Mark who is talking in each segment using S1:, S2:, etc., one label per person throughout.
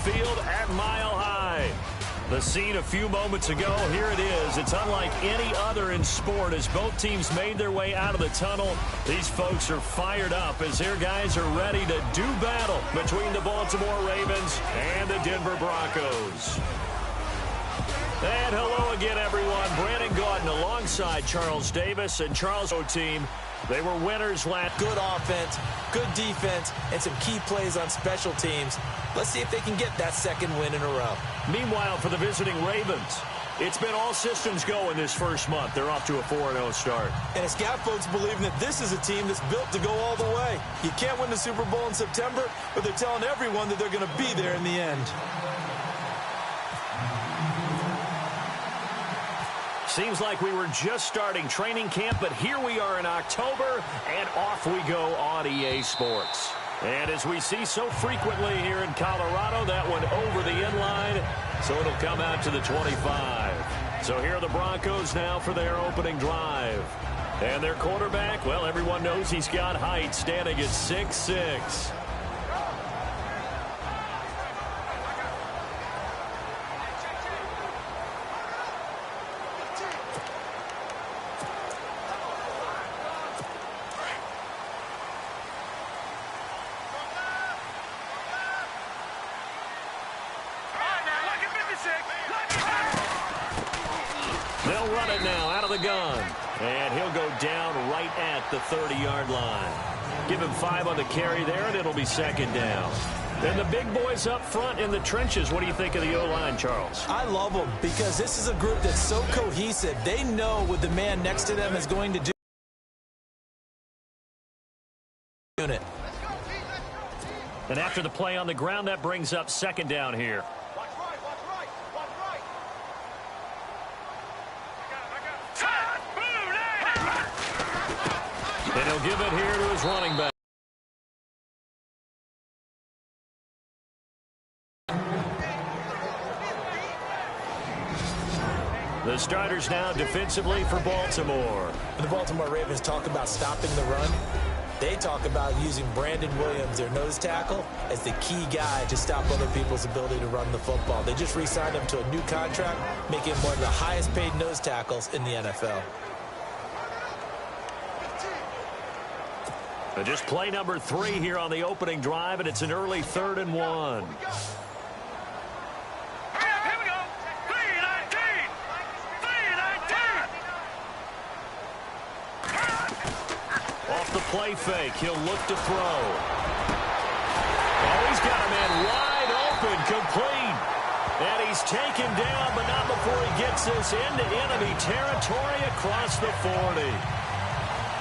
S1: field at Mile High. The scene a few moments ago, here it is. It's unlike any other in sport as both teams made their way out of the tunnel. These folks are fired up as their guys are ready to do battle between the Baltimore Ravens and the Denver Broncos. And hello again, everyone. Brandon Gaudin alongside Charles Davis and Charles' team. They were winners last.
S2: Good offense, good defense, and some key plays on special teams. Let's see if they can get that second win in a row.
S1: Meanwhile, for the visiting Ravens, it's been all systems go in this first month. They're off to a 4-0 start.
S2: And it's got folks believing that this is a team that's built to go all the way. You can't win the Super Bowl in September, but they're telling everyone that they're going to be there in the end.
S1: Seems like we were just starting training camp, but here we are in October, and off we go on EA Sports. And as we see so frequently here in Colorado, that one over the inline, so it'll come out to the 25. So here are the Broncos now for their opening drive. And their quarterback, well, everyone knows he's got height, standing at 6'6". They'll run it now out of the gun. And he'll go down right at the 30-yard line. Give him 5 on the carry there, and it'll be second down. And the big boys up front in the trenches. What do you think of the O-line, Charles?
S2: I love them because this is a group that's so cohesive. They know what the man next to them is going to do.
S1: And after the play on the ground, that brings up second down here. And he'll give it here to his running back. The starters now defensively for Baltimore.
S2: The Baltimore Ravens talk about stopping the run. They talk about using Brandon Williams, their nose tackle, as the key guy to stop other people's ability to run the football. They just re-signed him to a new contract, making him one of the highest paid nose tackles in the NFL.
S1: Just play number 3 here on the opening drive, and it's an early 3rd and 1. Off the play fake, he'll look to throw. Oh, he's got a man wide open, complete. And he's taken down, but not before he gets this into enemy territory across the 40.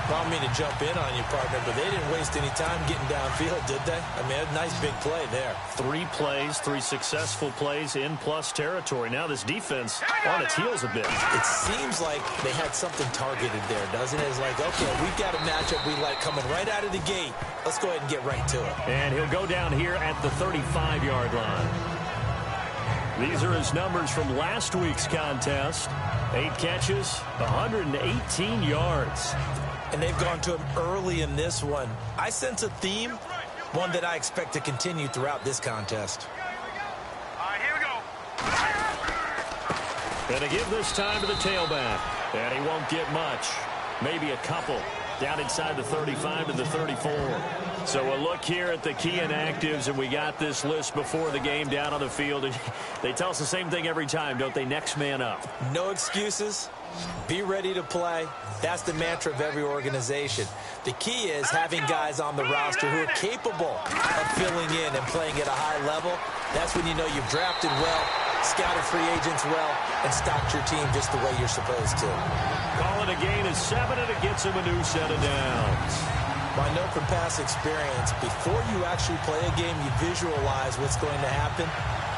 S2: I don't mean to jump in on you, partner, but they didn't waste any time getting downfield, did they? I mean, a nice big play there.
S1: 3 plays, 3 successful plays in plus territory. Now this defense on its heels a bit.
S2: It seems like they had something targeted there, doesn't it? It's like, okay, we've got a matchup we like coming right out of the gate. Let's go ahead and get right to it.
S1: And he'll go down here at the 35-yard line. These are his numbers from last week's contest. 8 catches, 118 yards.
S2: And they've gone to him early in this one. I sense a theme, one that I expect to continue throughout this contest.
S3: All right, here we go.
S1: And to give this time to the tailback. And he won't get much. Maybe a couple. Down inside the 35 to the 34. So a look here at the key inactives, and we got this list before the game down on the field. And they tell us the same thing every time, don't they? Next man up.
S2: No excuses. Be ready to play. That's the mantra of every organization. The key is having guys on the roster who are capable of filling in and playing at a high level. That's when you know you've drafted well, scouted free agents well, and stocked your team just the way you're supposed to.
S1: Call it a gain of 7, and it gets him a new set of downs.
S2: I know from past experience, before you actually play a game, you visualize what's going to happen.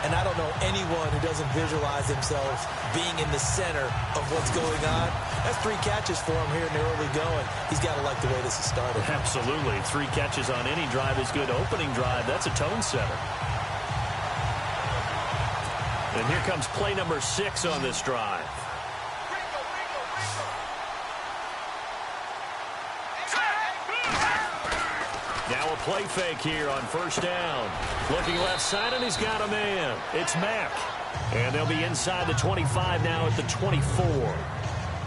S2: And I don't know anyone who doesn't visualize themselves being in the center of what's going on. That's 3 catches for him here in the early going. He's got to like the way this has started.
S1: Absolutely. 3 catches on any drive is good. Opening drive, that's a tone setter. And here comes play number 6 on this drive. Now a play fake here on first down. Looking left side, and he's got a man. It's Mack. And they'll be inside the 25 now at the 24.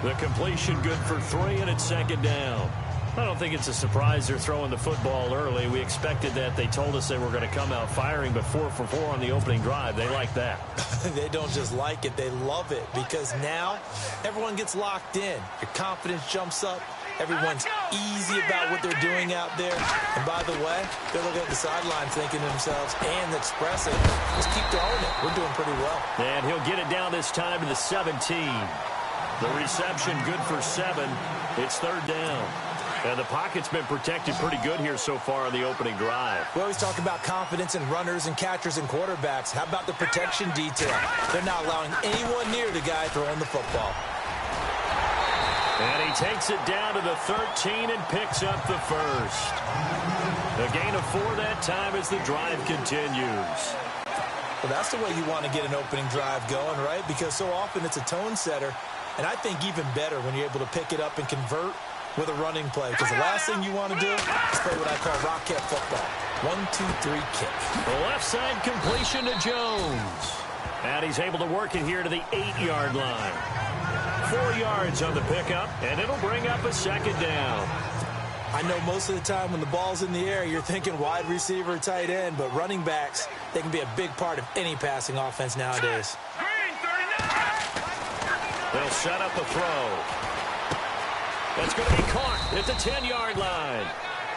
S1: The completion good for 3, and it's second down. I don't think it's a surprise they're throwing the football early. We expected that. They told us they were going to come out firing, but 4 for 4 on the opening drive. They like that.
S2: They don't just like it. They love it because now everyone gets locked in. Your confidence jumps up. Everyone's easy about what they're doing out there. And by the way, they're looking at the sideline thinking to themselves and expressing, just keep throwing it. We're doing pretty well.
S1: And he'll get it down this time to the 17. The reception good for 7. It's third down. And the pocket's been protected pretty good here so far on the opening drive.
S2: We always talk about confidence in runners and catchers and quarterbacks. How about the protection detail? They're not allowing anyone near the guy throwing the football.
S1: And he takes it down to the 13 and picks up the first. A gain of 4 that time as the drive continues.
S2: Well, that's the way you want to get an opening drive going, right? Because so often it's a tone setter. And I think even better when you're able to pick it up and convert with a running play. Because the last thing you want to do is play what I call rocket football. 1, 2, 3, kick.
S1: The left side completion to Jones. And he's able to work it here to the 8-yard line. 4 yards on the pickup, and it'll bring up a second down.
S2: I know most of the time when the ball's in the air, you're thinking wide receiver, tight end, but running backs, they can be a big part of any passing offense nowadays.
S1: They'll set up a throw. That's going to be caught at the 10-yard line.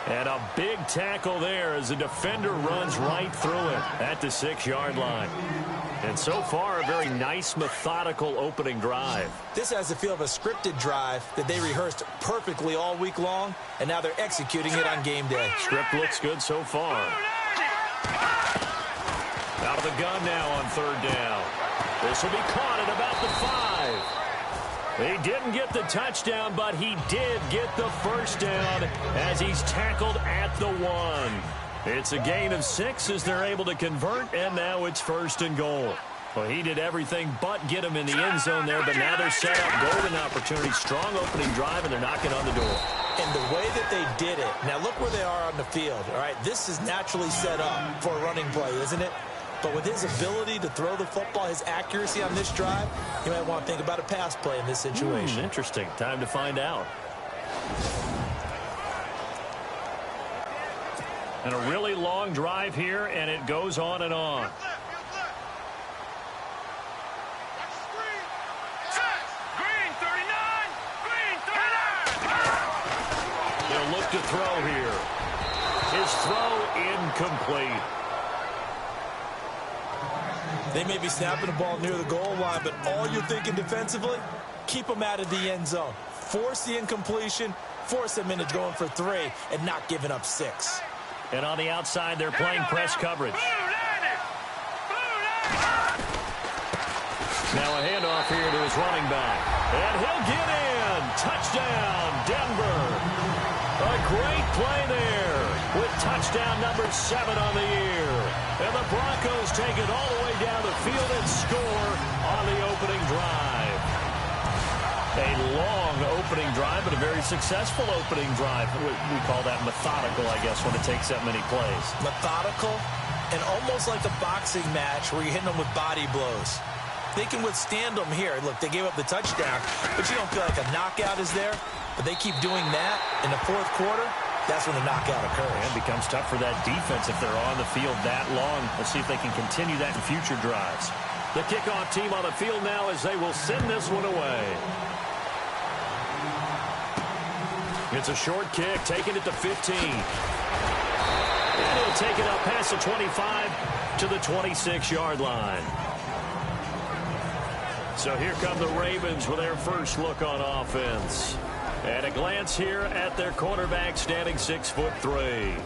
S1: And a big tackle there as the defender runs right through it at the 6-yard line. And so far, a very nice, methodical opening drive.
S2: This has the feel of a scripted drive that they rehearsed perfectly all week long, and now they're executing it on game day.
S1: Script looks good so far. Out of the gun now on third down. This will be caught at about the 5. He didn't get the touchdown, but he did get the first down as he's tackled at the 1. It's a gain of 6 as they're able to convert, and now it's first and goal. Well, he did everything but get him in the end zone there, but now they're set up golden opportunity. Strong opening drive, and they're knocking on the door.
S2: And the way that they did it, now look where they are on the field. All right, this is naturally set up for a running play, isn't it? But with his ability to throw the football, his accuracy on this drive, you might want to think about a pass play in this situation.
S1: Interesting. Time to find out. And a really long drive here, and it goes on and on. He'll look to throw here. His throw incomplete.
S2: They may be snapping the ball near the goal line, but all you're thinking defensively, keep them out of the end zone. Force the incompletion, force them into going for 3, and not giving up 6.
S1: And on the outside, they're playing press coverage. Now a handoff here to his running back. And he'll get in. Touchdown, Denver. A great play there with touchdown number 7 on the year. And the Broncos take it all the way down the field and score on the opening drive. A long opening drive, but a very successful opening drive. We call that methodical, I guess, when it takes that many plays.
S2: Methodical and almost like a boxing match where you're hitting them with body blows. They can withstand them here. Look, they gave up the touchdown, but you don't feel like a knockout is there. But they keep doing that in the fourth quarter. That's when the knockout occurs.
S1: And it becomes tough for that defense if they're on the field that long. Let's see if they can continue that in future drives. The kickoff team on the field now as they will send this one away. It's a short kick, taking it to 15. And he'll take it up past the 25 to the 26-yard line. So here come the Ravens with their first look on offense. And a glance here at their quarterback standing 6'3".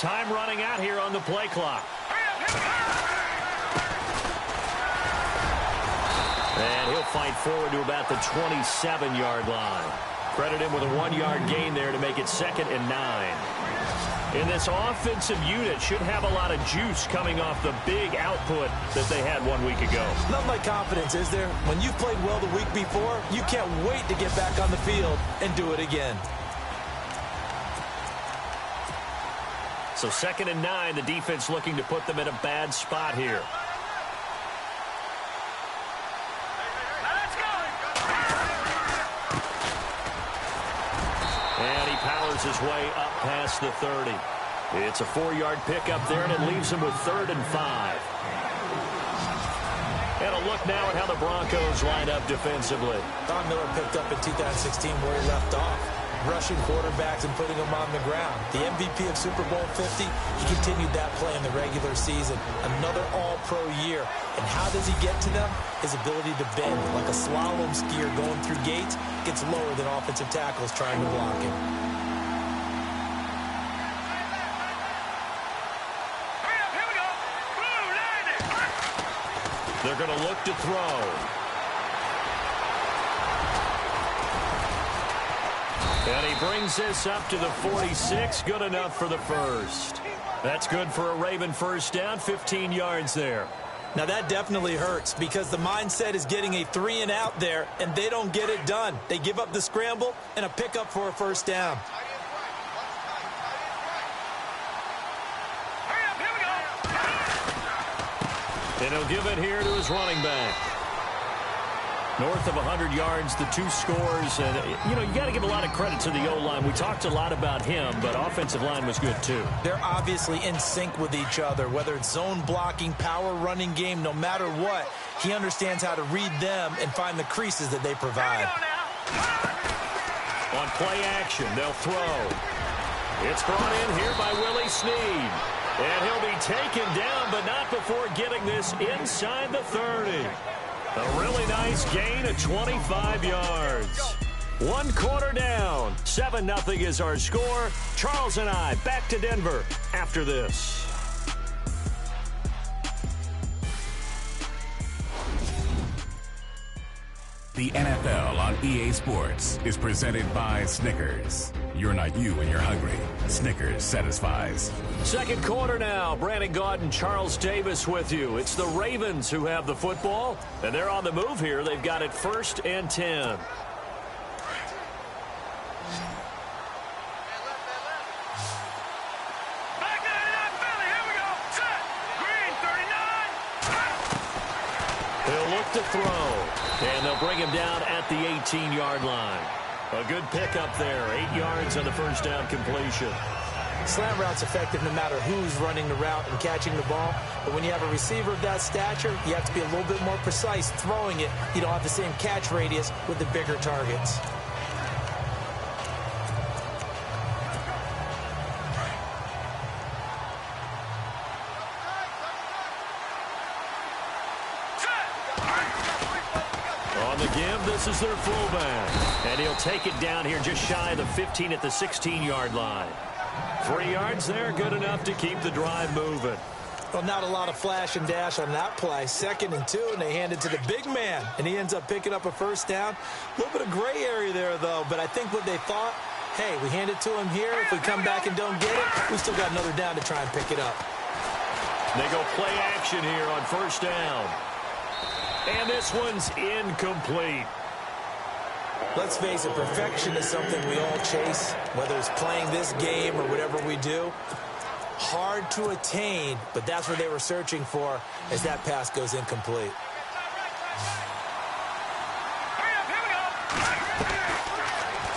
S1: Time running out here on the play clock. And he'll fight forward to about the 27-yard line. Credit him with a 1-yard gain there to make it 2nd and 9. And this offensive unit should have a lot of juice coming off the big output that they had 1 week ago.
S2: Nothing like confidence, is there? When you've played well the week before, you can't wait to get back on the field and do it again.
S1: So 2nd and 9, the defense looking to put them in a bad spot here. And he powers his way up past the 30. It's a 4-yard pickup there, and it leaves him with 3rd and 5. And a look now at how the Broncos line up defensively.
S2: Don Miller picked up in 2016 where he left off, rushing quarterbacks and putting them on the ground. The MVP of Super Bowl 50, he continued that play in the regular season. Another all-pro year. And how does he get to them? His ability to bend like a slalom skier going through gates gets lower than offensive tackles trying to block him.
S1: They're going to look to throw. And he brings this up to the 46. Good enough for the first. That's good for a Raven first down, 15 yards there.
S2: Now that definitely hurts because the mindset is getting a 3-and-out there, and they don't get it done. They give up the scramble and a pickup for a first down.
S1: And he'll give it here to his running back. North of 100 yards, the 2 scores. And, you know, you got to give a lot of credit to the O-line. We talked a lot about him, but offensive line was good too.
S2: They're obviously in sync with each other, whether it's zone blocking, power running game, no matter what. He understands how to read them and find the creases that they provide.
S1: On play action, they'll throw. It's brought in here by Willie Snead. And he'll be taken down, but not before getting this inside the 30. A really nice gain of 25 yards. 1 quarter down. 7-0 is our score. Charles and I back to Denver after this.
S4: The NFL on EA Sports is presented by Snickers. You're not you when you're hungry. Snickers satisfies.
S1: 2nd quarter now. Brandon Gaudin, Charles Davis with you. It's the Ravens who have the football, and they're on the move here. They've got it 1st and 10. He'll look to throw, and they'll bring him down at the 18-yard line. A good pickup there, 8 yards on the first down completion.
S2: Slant route's effective no matter who's running the route and catching the ball. But when you have a receiver of that stature, you have to be a little bit more precise throwing it. You don't have the same catch radius with the bigger targets.
S1: On the give, this is their fullback. And he'll take it down here just shy of the 15 at the 16-yard line. 3 yards there, good enough to keep the drive moving.
S2: Well, not a lot of flash and dash on that play. 2nd and 2, and they hand it to the big man. And he ends up picking up a first down. A little bit of gray area there, though. But I think what they thought, hey, we hand it to him here. If we come back and don't get it, we still got another down to try and pick it up.
S1: They go play action here on first down. And this one's incomplete.
S2: Let's face it, perfection is something we all chase, whether it's playing this game or whatever we do. Hard to attain, but that's what they were searching for as that pass goes incomplete.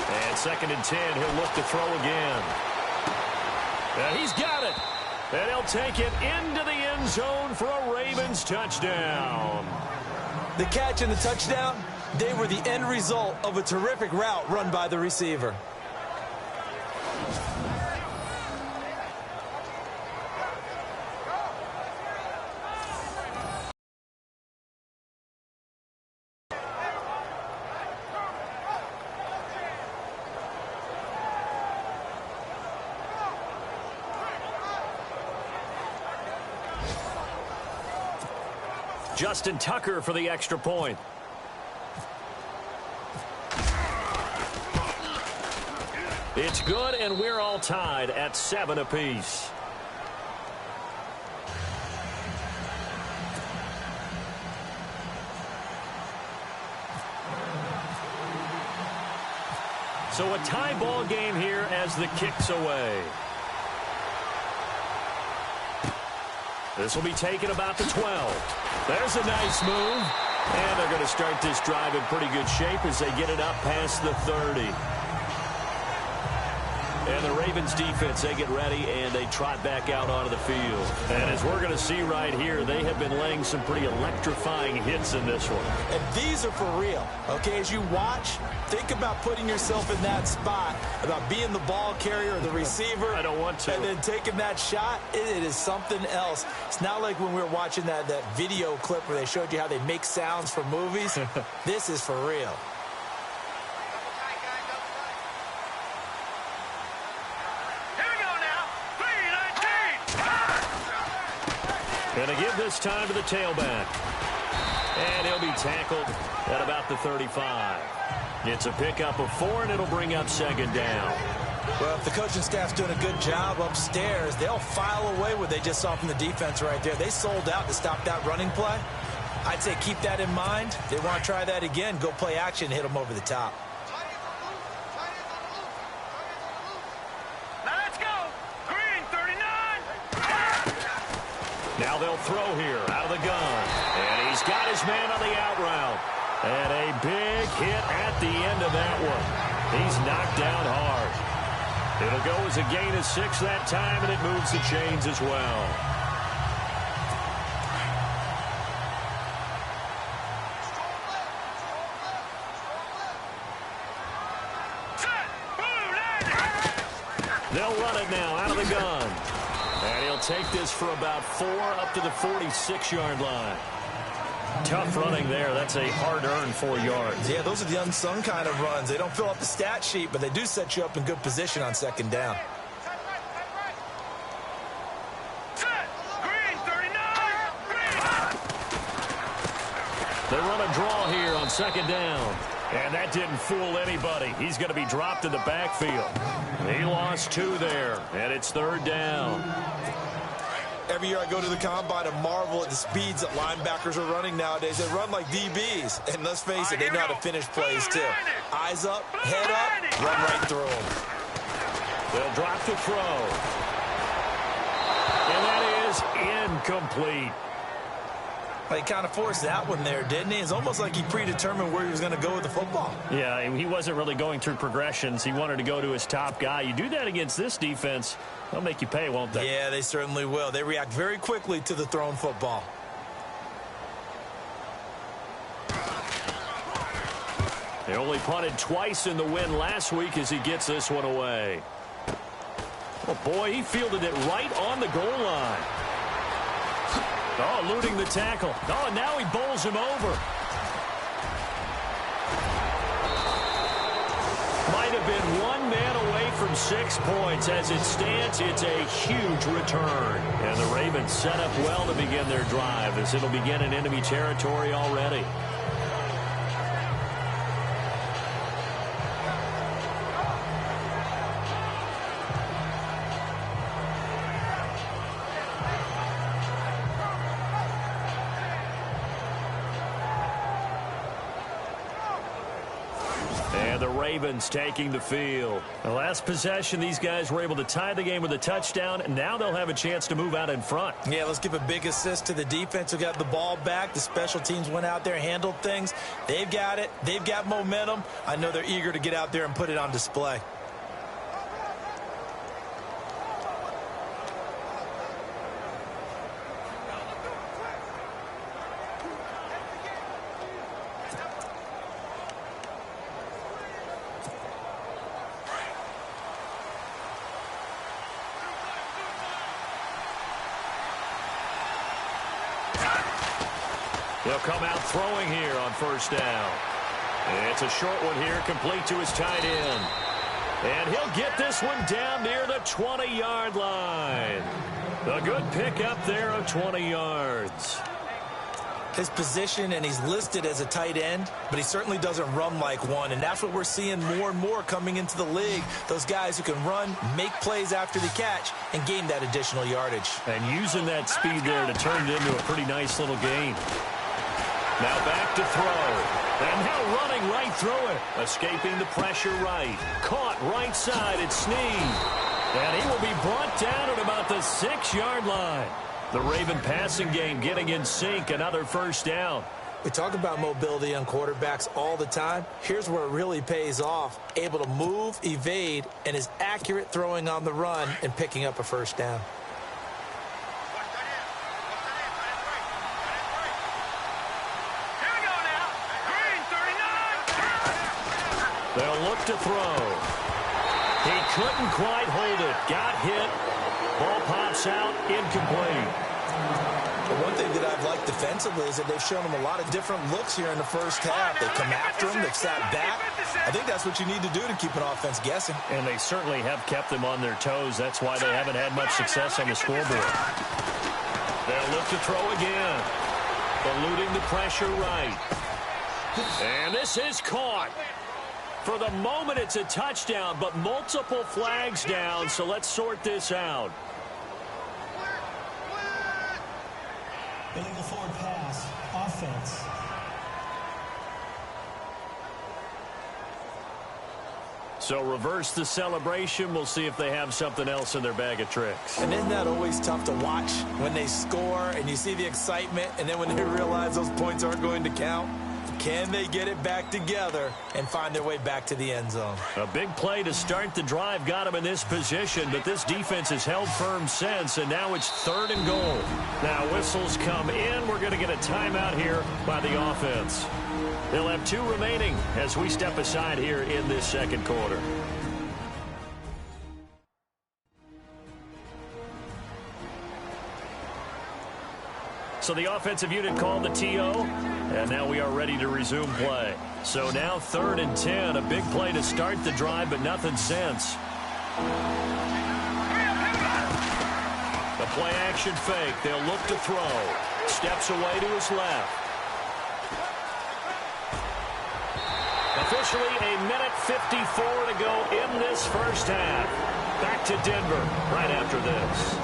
S1: And 2nd and 10, he'll look to throw again. And he's got it. And he'll take it into the end zone for a Ravens touchdown.
S2: The catch and the touchdown, they were the end result of a terrific route run by the receiver.
S1: Justin Tucker for the extra point. It's good, and we're all tied at 7 apiece. So a tie ball game here as the kick's away. This will be taken about the 12. There's a nice move. And they're going to start this drive in pretty good shape as they get it up past the 30. And the Ravens defense, they get ready and they trot back out onto the field. And as we're going to see right here, they have been laying some pretty electrifying hits in this one.
S2: And these are for real. Okay, as you watch, think about putting yourself in that spot, about being the ball carrier or the receiver.
S1: I don't want to.
S2: And then taking that shot, it is something else. It's not like when we were watching that video clip where they showed you how they make sounds for movies. This is for real.
S1: Going to give this time to the tailback. And he'll be tackled at about the 35. It's a pickup of 4, and it'll bring up second down.
S2: Well, if the coaching staff's doing a good job upstairs, they'll file away what they just saw from the defense right there. They sold out to stop that running play. I'd say keep that in mind. They want to try that again. Go play action, hit them over the top.
S1: Now they'll throw here out of the gun. And he's got his man on the out route. And a big hit at the end of that one. He's knocked down hard. It'll go as a gain of 6 that time, and it moves the chains as well. They'll run it now out of the gun. And he'll take this for about 4 up to the 46-yard line. Tough running there. That's a hard-earned 4 yards.
S2: Yeah, those are the unsung kind of runs. They don't fill up the stat sheet, but they do set you up in good position on second down.
S1: They run a draw here on second down. And that didn't fool anybody. He's going to be dropped in the backfield. He lost 2 there, and it's third down.
S2: Every year I go to the combine and marvel at the speeds that linebackers are running nowadays. They run like DBs. And let's face it, they know how to finish plays too. Eyes up, head up, run right through them.
S1: They'll drop the throw. And that is incomplete.
S2: He kind of forced that one there, didn't he? It's almost like he predetermined where he was going to go with the football.
S1: Yeah, he wasn't really going through progressions. He wanted to go to his top guy. You do that against this defense, they'll make you pay, won't they?
S2: Yeah, they certainly will. They react very quickly to the thrown football.
S1: They only punted twice in the win last week as he gets this one away. Oh, boy, he fielded it right on the goal line. Oh, eluding the tackle. Oh, now he bowls him over. Might have been 1 man away from 6 points. As it stands, it's a huge return. And the Ravens set up well to begin their drive as it'll begin in enemy territory already. And the Ravens taking the field. The last possession, these guys were able to tie the game with a touchdown, and now they'll have a chance to move out in front.
S2: Yeah, let's give a big assist to the defense who got the ball back. The special teams went out there, handled things. They've got it. They've got momentum. I know they're eager to get out there and put it on display.
S1: They'll come out throwing here on first down. It's a short one here, complete to his tight end. And he'll get this one down near the 20-yard line. A good pickup there of 20 yards.
S2: his position, and he's listed as a tight end, but he certainly doesn't run like one, and that's what we're seeing more and more coming into the league. Those guys who can run, make plays after the catch, and gain that additional yardage.
S1: And using that speed there to turn it into a pretty nice little gain. Now back to throw. And now running right through it. Escaping the pressure right. Caught right side. It's Snead. And he will be brought down at about the 6-yard line. The Raven passing game getting in sync. Another first down.
S2: We talk about mobility on quarterbacks all the time. Here's where it really pays off. Able to move, evade, and is accurate throwing on the run and picking up a first down.
S1: They'll look to throw. He couldn't quite hold it. Got hit. Ball pops out. Incomplete.
S2: But one thing that I've liked defensively is that they've shown him a lot of different looks here in the first half. They come after him. They've sat back. I think that's what you need to do to keep an offense guessing.
S1: And they certainly have kept them on their toes. That's why they haven't had much success on the scoreboard. They'll look to throw again. Eluding the pressure right. And this is caught. For the moment, it's a touchdown, but multiple flags down, so let's sort this out.
S5: Illegal forward pass, offense.
S1: So reverse the celebration. We'll see if they have something else in their bag of tricks.
S2: And isn't that always tough to watch when they score and you see the excitement, and then when they realize those points aren't going to count? Can they get it back together and find their way back to the end zone?
S1: A big play to start the drive got them in this position, but this defense has held firm since, and now it's 3rd and goal. Now whistles come in. We're going to get a timeout here by the offense. They'll have 2 remaining as we step aside here in this second quarter. So the offensive unit called the TO, and now we are ready to resume play. So now 3rd and 10, a big play to start the drive, but nothing since. The play action fake. They'll look to throw. Steps away to his left. Officially a minute 54 to go in this first half. Back to Denver right after this.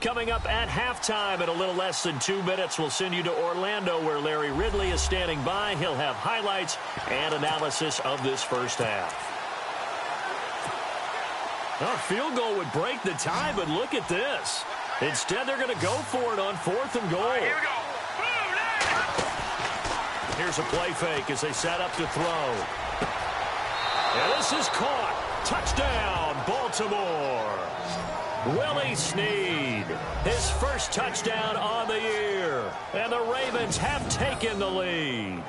S1: Coming up at halftime in a little less than 2 minutes, we'll send you to Orlando where Larry Ridley is standing by. He'll have highlights and analysis of this first half. A field goal would break the tie, but look at this. Instead, they're going to go for it on 4th and goal.
S3: Here we go.
S1: Here's a play fake as they set up to throw. And this is caught. Touchdown, Baltimore. Willie Snead, his first touchdown on the year. And the Ravens have taken the lead.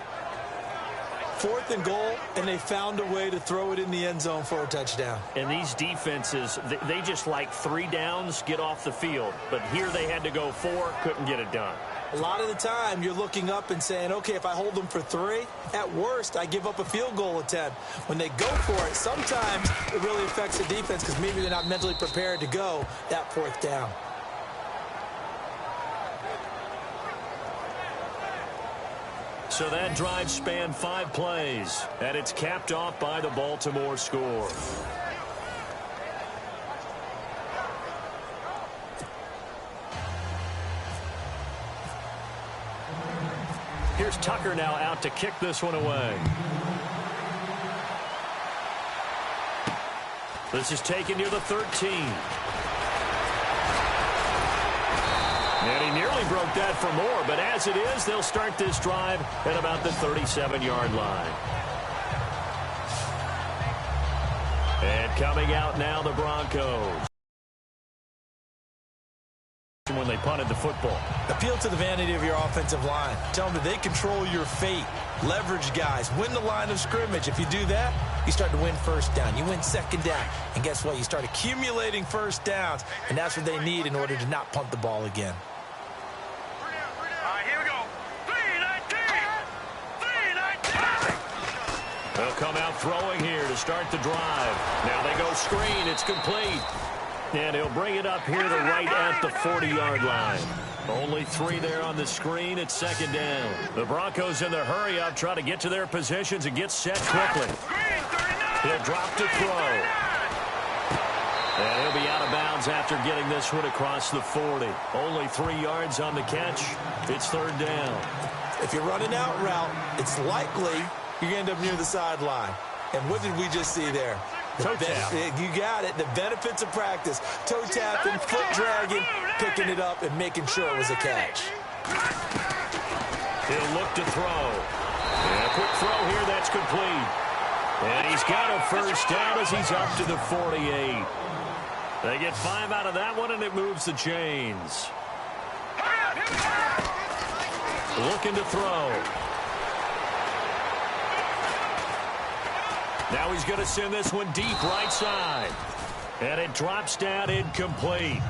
S2: 4th and goal, and they found a way to throw it in the end zone for a touchdown.
S1: And these defenses, they just like 3 downs, get off the field. But here they had to go 4, couldn't get it done.
S2: A lot of the time, you're looking up and saying, okay, if I hold them for 3, at worst, I give up a field goal attempt. When they go for it, sometimes it really affects the defense because maybe they're not mentally prepared to go that 4th down.
S1: So that drive spanned 5 plays, and it's capped off by the Baltimore score. Here's Tucker now out to kick this one away. This is taken near the 13. And he nearly broke that for more, but as it is, they'll start this drive at about the 37-yard line. And coming out now, the Broncos. When they punted the football.
S2: Appeal to the vanity of your offensive line. Tell them that they control your fate. Leverage guys. Win the line of scrimmage. If you do that, you start to win first down. You win second down. And guess what? You start accumulating first downs. And that's what they need in order to not punt the ball again.
S1: They'll come out throwing here to start the drive. Now they go screen. It's complete. And he'll bring it up here to right at the 40-yard line. Only 3 there on the screen. It's second down. The Broncos in the hurry-up try to get to their positions and get set quickly. He'll drop to throw. And he'll be out of bounds after getting this one across the 40. Only 3 yards on the catch. It's third down.
S2: If you're running out route, it's likely you're going to end up near the sideline. And what did we just see there?
S1: Toe tap.
S2: You got it. The benefits of practice. Toe tapping, foot dragging, picking it up, and making sure it was a catch.
S1: He'll look to throw. And a quick throw here. That's complete. And he's got a first down as he's up to the 48. They get 5 out of that one, and it moves the chains. Looking to throw. Now he's going to send this one deep right side. And it drops down incomplete.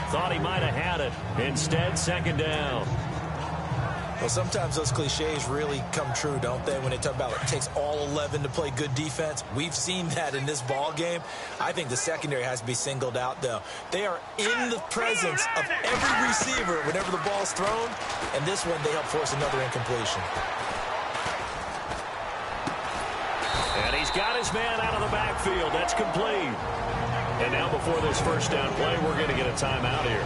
S1: Thought he might have had it. Instead, second down.
S2: Well, sometimes those cliches really come true, don't they? When they talk about it takes all 11 to play good defense. We've seen that in this ball game. I think the secondary has to be singled out, though. They are in the presence of every receiver whenever the ball's thrown. And this one, they help force another incompletion.
S1: And he's got his man out of the backfield. That's complete. And now before this first down play, we're going to get a timeout here,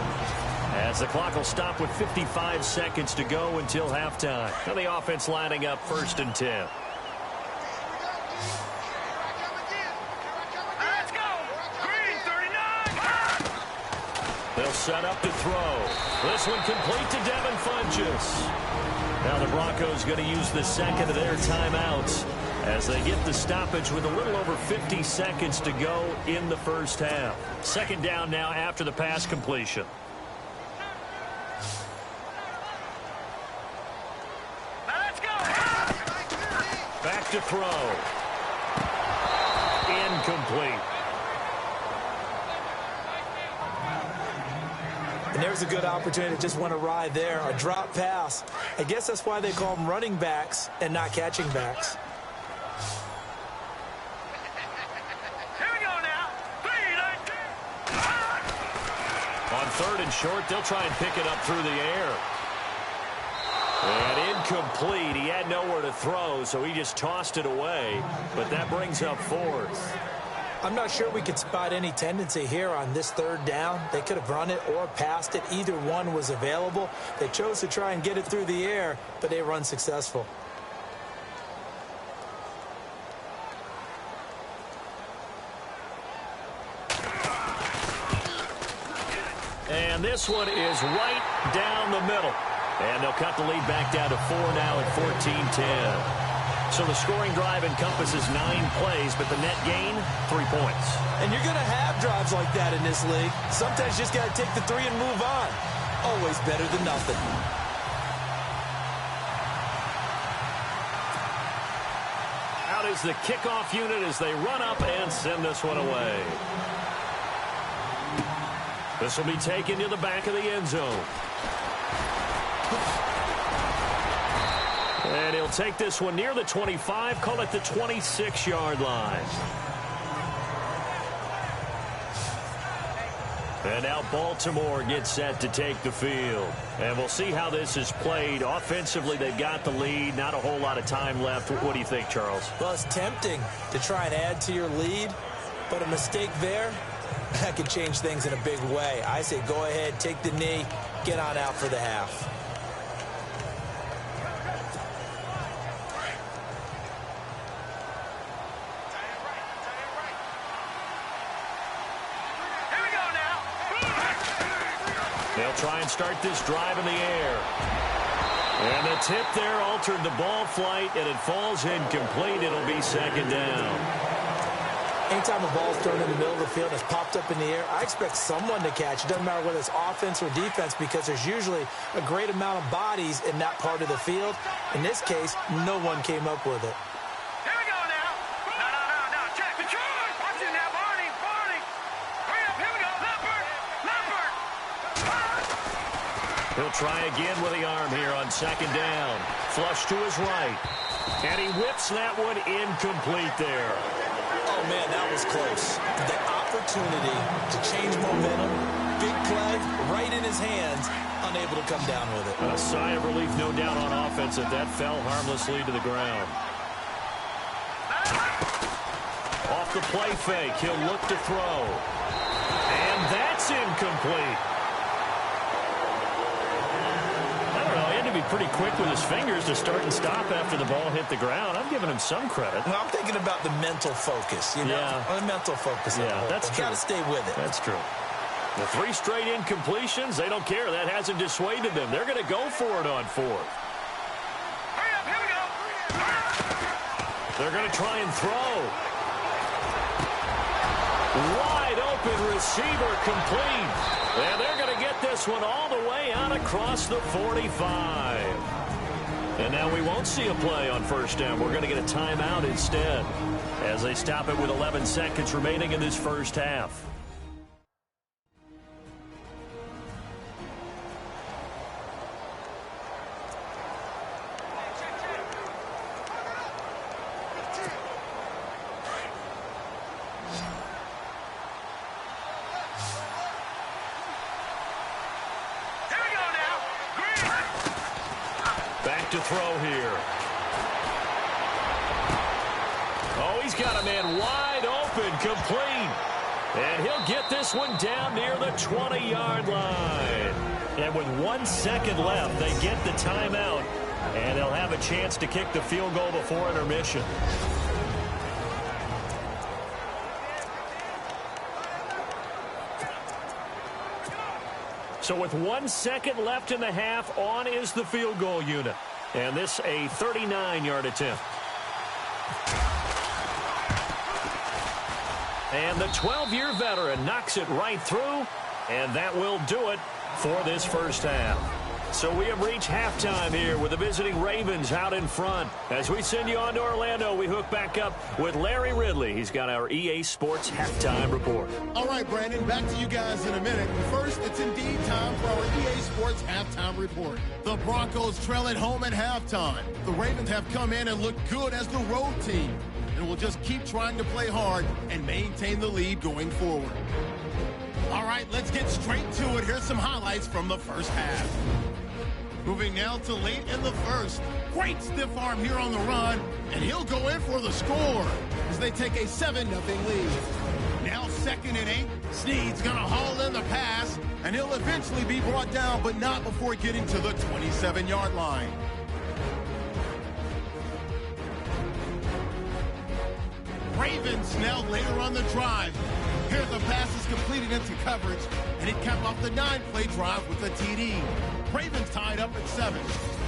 S1: as the clock will stop with 55 seconds to go until halftime. Now the offense lining up 1st and 10.
S3: Let's go. Green 39.
S1: They'll set up to throw. This one complete to Devin Funchess. Now the Broncos going to use the second of their timeouts as they get the stoppage with a little over 50 seconds to go in the first half. Second down now after the pass completion. Back to throw. Incomplete.
S2: And there's a good opportunity to just want to ride there. A drop pass. I guess that's why they call them running backs and not catching backs.
S3: Here we go now. 3,
S1: On 3rd and short, they'll try and pick it up through the air. And incomplete. He had nowhere to throw, so he just tossed it away. But that brings up 4th.
S2: I'm not sure we could spot any tendency here on this 3rd down. They could have run it or passed it. Either one was available. They chose to try and get it through the air, but they were unsuccessful.
S1: And this one is right down the middle. And they'll cut the lead back down to 4 now at 14-10. So the scoring drive encompasses 9 plays, but the net gain, 3 points.
S2: And you're going to have drives like that in this league. Sometimes you just got to take the 3 and move on. Always better than nothing.
S1: Out is the kickoff unit as they run up and send this one away. This will be taken to the back of the end zone. And he'll take this one near the 25, call it the 26-yard line. And now Baltimore gets set to take the field. And we'll see how this is played. Offensively, they've got the lead. Not a whole lot of time left. What do you think, Charles?
S2: Well, it's tempting to try and add to your lead, but a mistake there, that could change things in a big way. I say go ahead, take the knee, get on out for the half.
S1: They'll try and start this drive in the air. And the tip there altered the ball flight, and it falls incomplete. It'll be second down.
S2: Anytime a ball's thrown in the middle of the field, it's popped up in the air, I expect someone to catch. It doesn't matter whether it's offense or defense, because there's usually a great amount of bodies in that part of the field. In this case, no one came up with it.
S3: Here we go now. No. Check the truck. Watch it now, Barney. Hurry up. Here we go. Leopard.
S1: He'll try again with the arm here on second down. Flush to his right. And he whips that one incomplete there.
S2: Oh, man, that was close. The opportunity to change momentum, big play, right in his hands, unable to come down with it.
S1: A sigh of relief, no doubt, on offense that fell harmlessly to the ground. Off the play fake, he'll look to throw. And that's incomplete. I don't know, he had to be pretty quick with his fingers to start and stop after the ball hit the ground. I'm giving him some credit.
S2: Well, I'm thinking about the mental focus, you know?
S1: Yeah.
S2: The mental focus.
S1: Yeah, that's true.
S2: Got to stay with it.
S1: That's true. The 3 straight incompletions, they don't care. That hasn't dissuaded them. They're going to go for it on 4th.
S3: Hurry up, here we go.
S1: They're going to try and throw. Wide open receiver complete. And they're going to get this one all the way out across the 45. And now we won't see a play on first down. We're going to get a timeout instead as they stop it with 11 seconds remaining in this first half. To throw here. Oh, he's got a man wide open, complete. And he'll get this one down near the 20-yard line. And with 1 second left, they get the timeout. And they'll have a chance to kick the field goal before intermission. So with 1 second left in the half, on is the field goal unit. And this a 39-yard attempt. And the 12-year veteran knocks it right through. And that will do it for this first half. So we have reached halftime here with the visiting Ravens out in front. As we send you on to Orlando, we hook back up with Larry Ridley. He's got our EA Sports halftime report.
S6: All right, Brandon, back to you guys in a minute. First, it's indeed time for our EA Sports halftime report. The Broncos trail at home at halftime. The Ravens have come in and looked good as the road team, and will just keep trying to play hard and maintain the lead going forward. All right, let's get straight to it. Here's some highlights from the first half. Moving now to late in the first. Great stiff arm here on the run, and he'll go in for the score as they take a 7-0 lead. Now 2nd and 8. Snead's going to haul in the pass, and he'll eventually be brought down, but not before getting to the 27-yard line. Ravens now later on the drive. Here the pass is completed into coverage, and it capped off the 9-play drive with a TD. Ravens tied up at 7.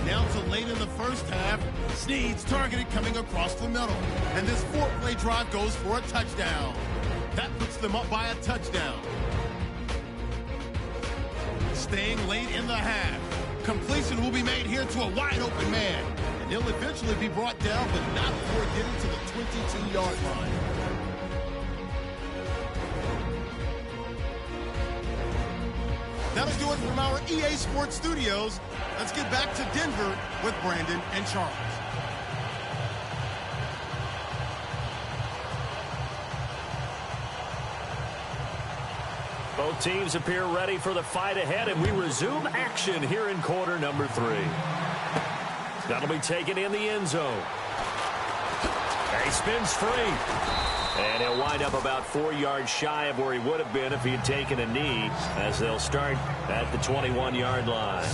S6: Now to late in the first half, Snead's targeted coming across the middle, and this 4-play drive goes for a touchdown. That puts them up by a touchdown. Staying late in the half, completion will be made here to a wide open man, and he'll eventually be brought down, but not before getting to the 22-yard line. That'll do it from our EA Sports Studios. Let's get back to Denver with Brandon and Charles.
S1: Both teams appear ready for the fight ahead, and we resume action here in quarter number 3. That'll be taken in the end zone. He spins free. And he'll wind up about 4 yards shy of where he would have been if he had taken a knee, as they'll start at the 21-yard line.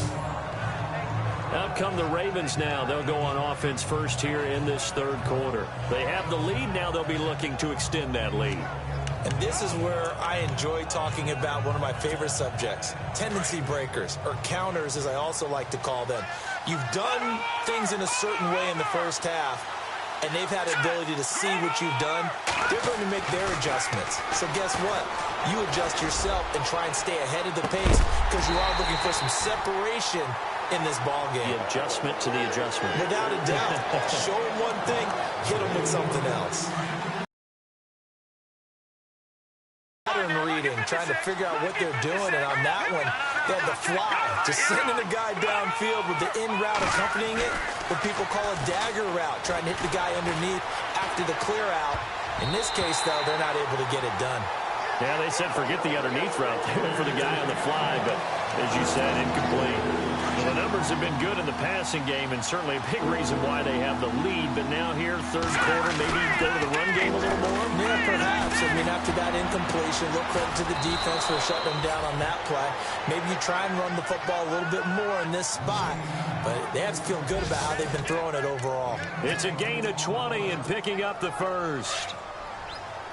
S1: Out come the Ravens now. They'll go on offense first here in this third quarter. They have the lead. Now they'll be looking to extend that lead.
S2: And this is where I enjoy talking about one of my favorite subjects, tendency breakers, or counters as I also like to call them. You've done things in a certain way in the first half, and they've had the ability to see what you've done. They're going to make their adjustments. So guess what? You adjust yourself and try and stay ahead of the pace, because you are looking for some separation in this ball game.
S1: The adjustment to the adjustment.
S2: Without a doubt. Show them one thing, hit them with something else. Pattern reading, trying to figure out what they're doing, and on that one, They had the fly, just sending a guy downfield with the in route accompanying it, what people call a dagger route, trying to hit the guy underneath after the clear out. In this case, though, they're not able to get it done.
S1: Yeah, they said forget the underneath route. They went for the guy on the fly, but as you said, incomplete. Well, the numbers have been good in the passing game, and certainly a big reason why they have the lead. But now here, third quarter, maybe go to the run game a little more?
S2: Yeah, perhaps. I mean, after that incompletion, a little credit to the defense for shutting them down on that play. Maybe you try and run the football a little bit more in this spot, but they have to feel good about how they've been throwing it overall.
S1: It's a gain of 20 and picking up the first.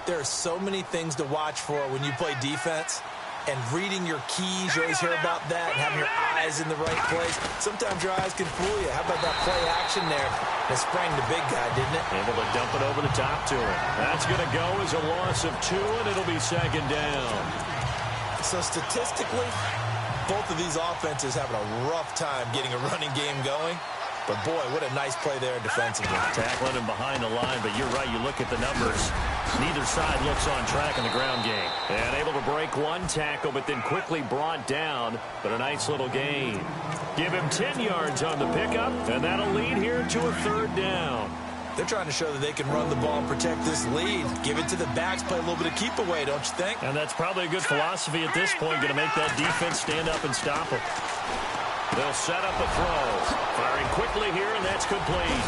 S2: There are so many things to watch for when you play defense. And reading your keys, you always hear about that, and having your eyes in the right place. Sometimes your eyes can fool you. How about that play action there? It sprang the big guy, didn't it?
S1: Able to dump it over the top to him. That's going to go as a loss of 2, and it'll be second down.
S2: So statistically, both of these offenses having a rough time getting a running game going. But, boy, what a nice play there defensively.
S1: Tackling him behind the line, but you're right. You look at the numbers. Neither side looks on track in the ground game. And able to break one tackle, but then quickly brought down. But a nice little gain. Give him 10 yards on the pickup, and that'll lead here to a third down.
S2: They're trying to show that they can run the ball and protect this lead. Give it to the backs, play a little bit of keep away, don't you think?
S1: And that's probably a good philosophy at this point, going to make that defense stand up and stop them. They'll set up a throw. Firing quickly here, and that's complete.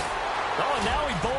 S1: Oh, and now he bowls.